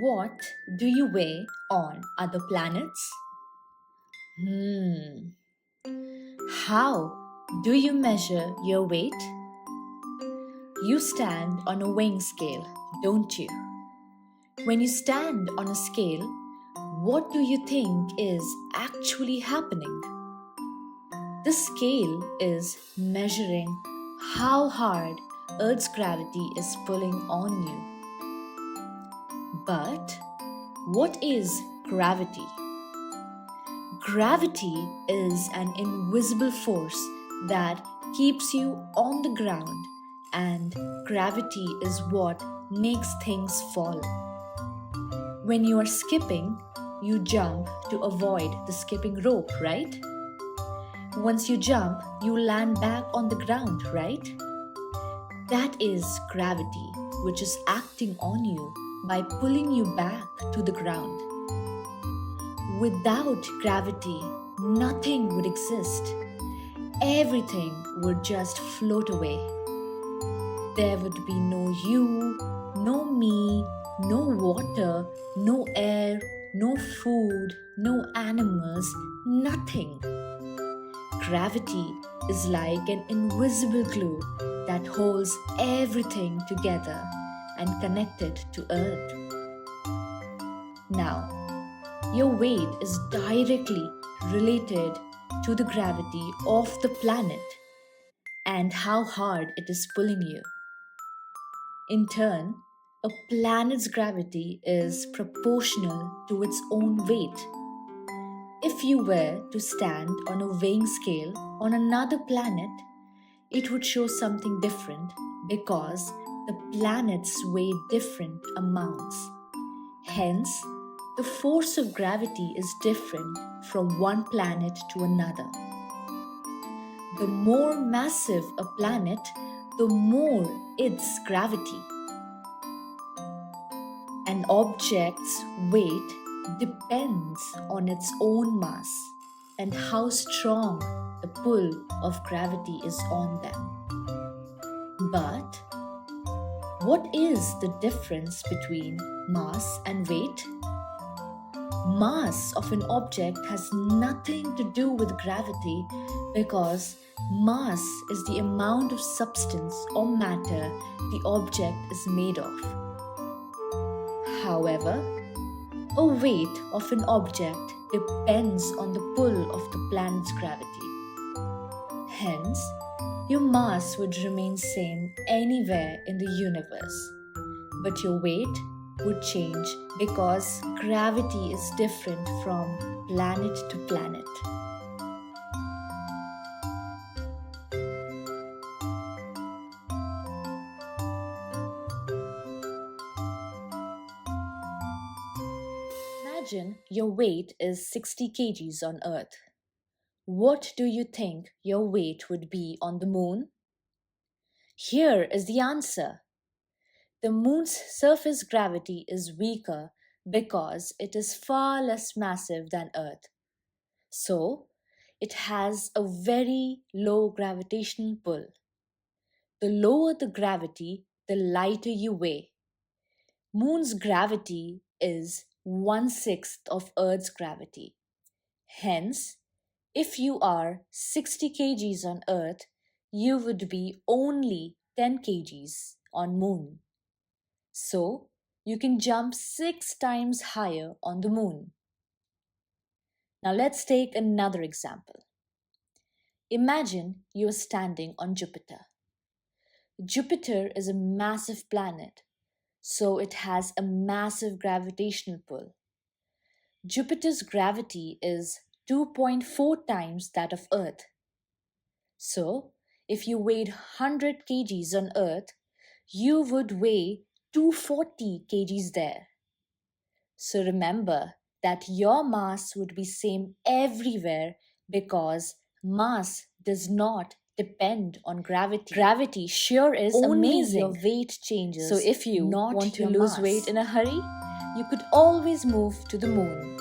What do you weigh on other planets? How do you measure your weight? You stand on a weighing scale, don't you? When you stand on a scale, what do you think is actually happening? The scale is measuring how hard Earth's gravity is pulling on you. But what is gravity? Gravity is an invisible force that keeps you on the ground, and gravity is what makes things fall. When you are skipping, you jump to avoid the skipping rope, right? Once you jump, you land back on the ground, right? That is gravity, which is acting on you by pulling you back to the ground. Without gravity, nothing would exist. Everything would just float away. There would be no you, no me, no water, no air, no food, no animals, nothing. Gravity is like an invisible glue that holds everything together and connected to Earth. Now, your weight is directly related to the gravity of the planet and how hard it is pulling you. In turn, a planet's gravity is proportional to its own weight. If you were to stand on a weighing scale on another planet, it would show something different because the planets weigh different amounts. Hence, the force of gravity is different from one planet to another. The more massive a planet, the more its gravity. An object's weight depends on its own mass and how strong the pull of gravity is on them. But what is the difference between mass and weight? Mass of an object has nothing to do with gravity because mass is the amount of substance or matter the object is made of. However, a weight of an object depends on the pull of the planet's gravity. Hence, your mass would remain same anywhere in the universe, but your weight would change because gravity is different from planet to planet. Imagine your weight is 60 kgs on Earth. What do you think your weight would be on the moon? Here is the answer. The moon's surface gravity is weaker because it is far less massive than Earth. So, it has a very low gravitational pull. The lower the gravity, the lighter you weigh. Moon's gravity is 1/6 of Earth's gravity. Hence, if you are 60 kgs on Earth, you would be only 10 kgs on Moon. So, you can jump 6 times higher on the Moon. Now let's take another example. Imagine you are standing on Jupiter. Jupiter is a massive planet, so it has a massive gravitational pull. Jupiter's gravity is 2.4 times that of Earth. So, if you weighed 100 kgs on Earth, you would weigh 240 kgs there. So remember that your mass would be same everywhere because mass does not depend on gravity. Gravity sure is Only amazing. your weight changes. So if you not want to your lose mass. weight in a hurry, you could always move to the moon.